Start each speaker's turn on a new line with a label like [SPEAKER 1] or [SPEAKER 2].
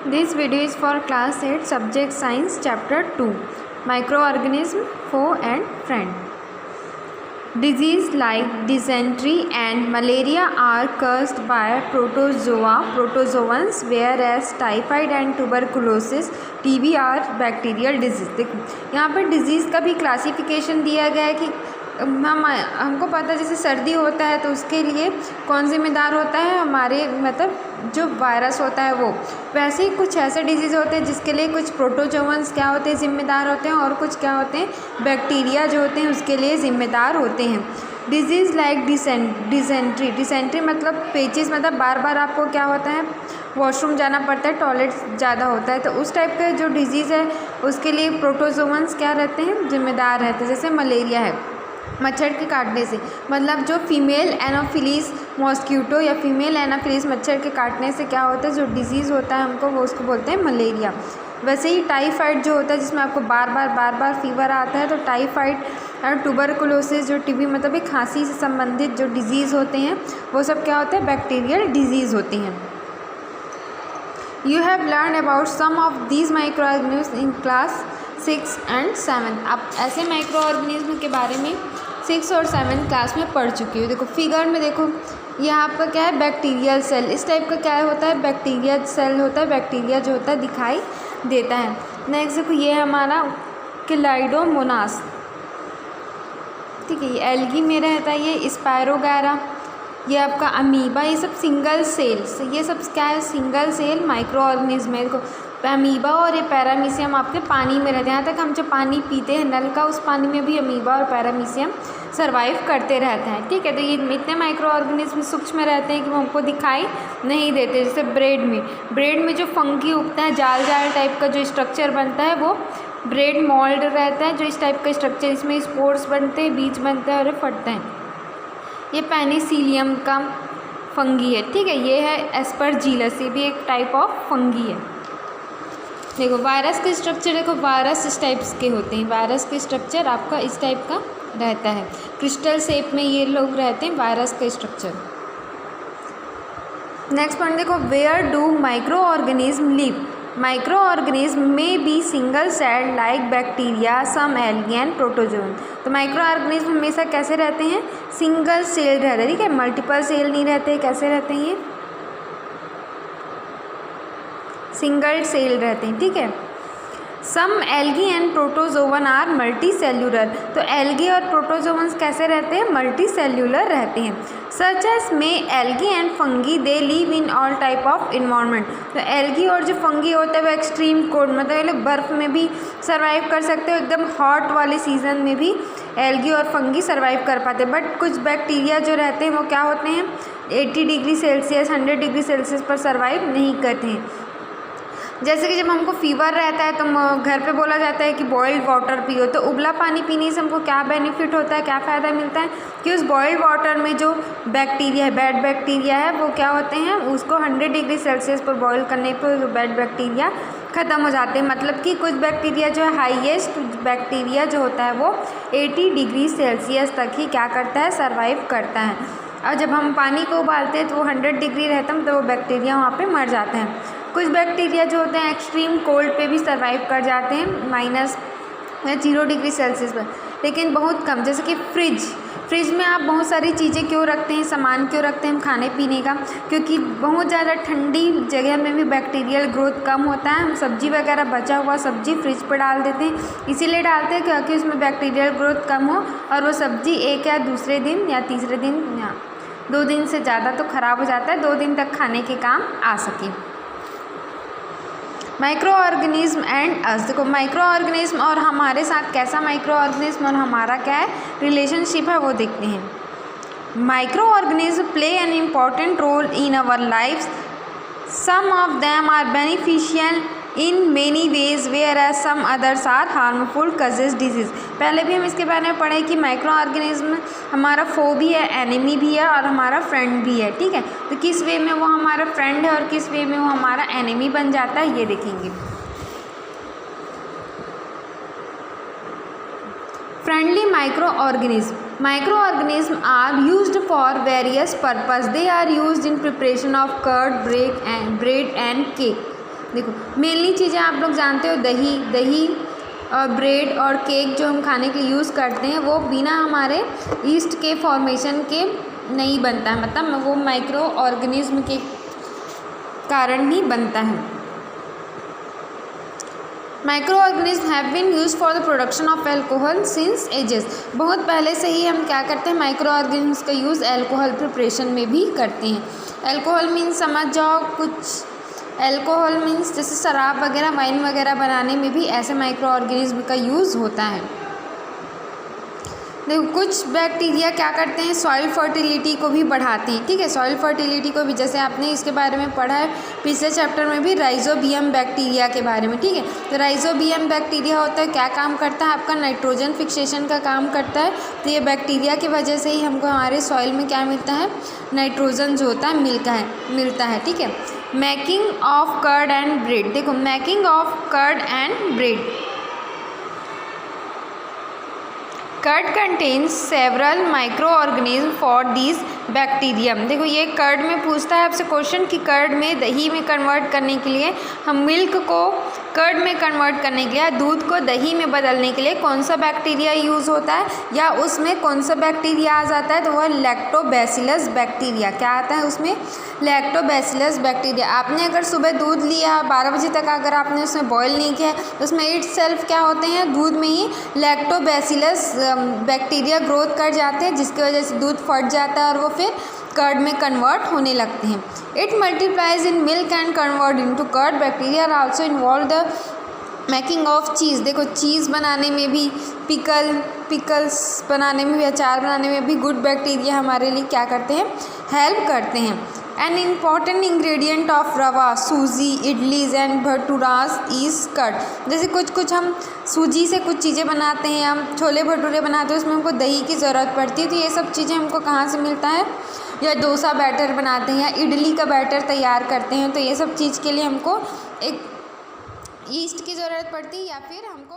[SPEAKER 1] This video is for class 8 subject science chapter 2 microorganism foe and friend. Disease like dysentery and malaria are caused by protozoans, whereas typhoid and tuberculosis TB are bacterial disease. देखो यहाँ पर disease का भी classification दिया गया है कि हमको पता है जैसे सर्दी होता है तो उसके लिए कौन जिम्मेदार होता है, हमारे मतलब जो वायरस होता है वो। वैसे ही कुछ ऐसे डिजीज़ होते हैं जिसके लिए कुछ प्रोटोजोअन्स क्या होते हैं, जिम्मेदार होते हैं, और कुछ क्या होते हैं, बैक्टीरिया जो होते हैं उसके लिए ज़िम्मेदार होते हैं। डिजीज़ लाइक डिसेंट्री मतलब पेचिस, मतलब बार बार आपको क्या होता है, वॉशरूम जाना पड़ता है, टॉयलेट ज़्यादा होता है, तो उस टाइप का जो डिजीज़ है उसके लिए प्रोटोजोअन्स क्या रहते हैं, जिम्मेदार रहते हैं। जैसे मलेरिया है, मच्छर के काटने से, मतलब जो फीमेल एनोफिलीस मॉस्क्यूटो या फीमेल एनोफिलीस मच्छर के काटने से क्या होता है, जो डिजीज़ होता है हमको वो उसको बोलते हैं मलेरिया। वैसे ही टाइफाइड जो होता है जिसमें आपको बार बार फीवर आता है, तो टाइफाइड और ट्यूबरकुलोसिस जो टीबी मतलब एक खांसी से संबंधित जो डिजीज़ होते हैं वो सब क्या होते हैं, बैक्टीरियल डिजीज़ होती हैं। You have learn about some of these microorganism in class 6 and 7। आप ऐसे माइक्रो ऑर्गेनिज्म के बारे में 6 और 7 क्लास में पढ़ चुकी हो। देखो फिगर में देखो, यहाँ आपका क्या है, बैक्टीरियल सेल, इस टाइप का क्या होता है, बैक्टीरिया सेल होता है, बैक्टीरिया जो होता है दिखाई देता है। नेक्स्ट देखो ये हमारा क्लाइडोमोनास, ठीक है, ये एल्गी में रहता है, ये स्पायरोगैरा, ये आपका अमीबा, ये सब सिंगल सेल्स, ये सब क्या है, सिंगल सेल माइक्रो ऑर्गेनिज्म है। देखो अमीबा और ये पैरामीशियम आपके पानी में रहते हैं, यहाँ तक हम जो पानी पीते हैं नल का, उस पानी में भी अमीबा और पैरामीशियम सर्वाइव करते रहते हैं, ठीक है। तो ये इतने माइक्रो ऑर्गेनिज्म सूक्ष्म रहते हैं कि वो हमको दिखाई नहीं देते। जैसे ब्रेड में जो फंगी उगता है, जाल टाइप का जो स्ट्रक्चर बनता है वो ब्रेड मोल्ड रहता है, जो इस टाइप का स्ट्रक्चर, इसमें स्पोर्स बनते हैं, बीज बनते हैं और ये फटते हैं। ये पेनिसिलियम का फंगी है, ठीक है। ये है एस्परजिलस, ये भी एक टाइप ऑफ फंगी है। देखो वायरस के स्ट्रक्चर, देखो वायरस इस टाइप्स के होते हैं, वायरस के स्ट्रक्चर आपका इस टाइप का रहता है, क्रिस्टल शेप में ये लोग रहते हैं वायरस का स्ट्रक्चर। नेक्स्ट पॉइंट देखो, where do microorganism live. Microorganism में be single cell like bacteria, some algae and protozoan. तो माइक्रो ऑर्गेनिज्म हमेशा कैसे रहते हैं, सिंगल सेल रहते हैं, ठीक है, मल्टीपल सेल नहीं रहते। कैसे रहते हैं, ये सिंगल सेल रहते हैं, ठीक है। Some algae and protozoan are multicellular. तो एल्गी और प्रोटोजोवंस कैसे रहते हैं, मल्टी सेल्यूलर रहते हैं। सच एस में algae and fungi they live in all type of environment. तो एल्गी और जो फंगी होता है वो एक्सट्रीम कोल्ड, मतलब ये लोग बर्फ़ में भी सर्वाइव कर सकते हो, एकदम हॉट वाले सीज़न में भी एल्गी और फंगी सर्वाइव कर पाते हैं। बट कुछ बैक्टीरिया जो रहते हैं वो क्या होते हैं, 80 डिग्री सेल्सियस 100 डिग्री सेल्सियस पर सर्वाइव नहीं करते हैं। जैसे कि जब हमको फीवर रहता है तो घर पे बोला जाता है कि बॉइल्ड वाटर पियो, तो उबला पानी पीने से हमको क्या बेनिफिट होता है, क्या फ़ायदा मिलता है कि उस बॉइल्ड वाटर में जो बैक्टीरिया है, बैड बैक्टीरिया है, वो क्या होते हैं, उसको 100 डिग्री सेल्सियस पर बॉईल करने पर बैड बैक्टीरिया ख़त्म हो जाते हैं। मतलब कि कुछ बैक्टीरिया जो है, हाईएस्ट बैक्टीरिया जो होता है वो 80 डिग्री सेल्सियस तक ही क्या करता है, सर्वाइव करता है। और जब हम पानी को उबालते हैं तो वो 100 डिग्री रहता है, तो वो बैक्टीरिया वहाँ पर मर जाते हैं। कुछ बैक्टीरिया जो होते हैं एक्सट्रीम कोल्ड पे भी सर्वाइव कर जाते हैं, -0 डिग्री सेल्सियस पर, लेकिन बहुत कम। जैसे कि फ्रिज में आप बहुत सारी चीज़ें क्यों रखते हैं, सामान क्यों रखते हैं हम खाने पीने का, क्योंकि बहुत ज़्यादा ठंडी जगह में भी बैक्टीरियल ग्रोथ कम होता है। हम सब्जी वगैरह बचा हुआ सब्जी फ्रिज पर डाल देते हैं, इसीलिए डालते हैं क्योंकि उसमें बैक्टीरियल ग्रोथ कम हो और वो सब्जी एक या दूसरे दिन या तीसरे दिन या 2 दिन से ज़्यादा तो ख़राब हो जाता है, 2 दिन तक खाने के काम आ सके। माइक्रो ऑर्गेनिज्म एंड अस। देखो माइक्रो ऑर्गेनिज्म और हमारे साथ कैसा माइक्रो ऑर्गेनिज्म और हमारा क्या है रिलेशनशिप है वो देखते हैं। Microorganism play an important role in our lifes. Some of them are beneficial in many ways whereas some others are harmful causes disease. पहले भी हम इसके बारे में पढ़े कि माइक्रो ऑर्गेनिज्म हमारा फो भी है, एनिमी भी है और हमारा फ्रेंड भी है, ठीक है। तो किस वे में वो हमारा फ्रेंड है और किस वे में वो हमारा एनिमी बन जाता है ये देखेंगे। Friendly microorganism are used for various purpose. They are used in preparation of curd, bread and cake. देखो मेनली चीज़ें आप लोग जानते हो, दही और ब्रेड और केक जो हम खाने के लिए यूज़ करते हैं वो बिना हमारे ईस्ट के फॉर्मेशन के नहीं बनता है, मतलब वो माइक्रो ऑर्गेनिज्म के कारण ही बनता है। Microorganism have been use for the production of alcohol since ages. बहुत पहले से ही हम क्या करते हैं, माइक्रो ऑर्गेनिज्म का यूज़ एल्कोहल प्रिपरेशन में भी करते हैं। एल्कोहल मीन्स समझ जाओ, कुछ एल्कोहल मीन्स जैसे शराब वगैरह, वाइन वगैरह बनाने में भी ऐसे माइक्रो ऑर्गेनिज्म का यूज़ होता है। देखो कुछ बैक्टीरिया क्या करते हैं, सॉइल फर्टिलिटी को भी बढ़ाते हैं, ठीक है। सॉइल फर्टिलिटी को भी, जैसे आपने इसके बारे में पढ़ा है पिछले चैप्टर में भी, राइजोबियम बैक्टीरिया के बारे में, ठीक है। तो राइजोबियम बैक्टीरिया होता है, क्या काम करता है, आपका नाइट्रोजन फिक्सेशन का काम करता है। तो ये बैक्टीरिया की वजह से ही हमको हमारे सॉइल में क्या मिलता है, नाइट्रोजन जो होता है मिलता है, ठीक है। Making of curd and bread, देखो making of curd and bread, curd contains several microorganism for this bacterium. देखो ये कर्ड में पूछता है आपसे क्वेश्चन कि कर्ड में दही में कन्वर्ट करने के लिए, हम मिल्क को कर्ड में कन्वर्ट करने के लिए, दूध को दही में बदलने के लिए कौन सा बैक्टीरिया यूज़ होता है या उसमें कौन सा बैक्टीरिया आ जाता है, तो वह लैक्टोबैसिलस बैक्टीरिया। क्या आता है उसमें, लैक्टोबैसिलस बैक्टीरिया। आपने अगर सुबह दूध लिया 12 बजे तक, अगर आपने उसमें बॉईल नहीं किया तो उसमें इट सेल्फ क्या होते हैं, दूध में ही लैक्टोबैसिलस बैक्टीरिया ग्रोथ कर जाते हैं, जिसकी वजह से दूध फट जाता है और वो फिर कर्ड में कन्वर्ट होने लगते हैं। It multiplies in milk and convert into curd. Bacteria are also involve the making of cheese. देखो चीज़ बनाने में भी, पिकल्स बनाने में भी, अचार बनाने में भी गुड बैक्टीरिया हमारे लिए क्या करते हैं, हेल्प करते हैं। एन इम्पॉर्टेंट इंग्रेडिएंट ऑफ रवा, सूजी, idlis and bhaturas is curd. जैसे कुछ हम सूजी से कुछ चीज़ें बनाते हैं, हम छोले भटूरे बनाते हैं, उसमें हमको दही की ज़रूरत पड़ती है। तो ये सब चीज़ें हमको कहाँ से मिलता है, या डोसा बैटर बनाते हैं या इडली का बैटर तैयार करते हैं, तो ये सब चीज़ के लिए हमको एक ईस्ट की ज़रूरत पड़ती है या फिर हमको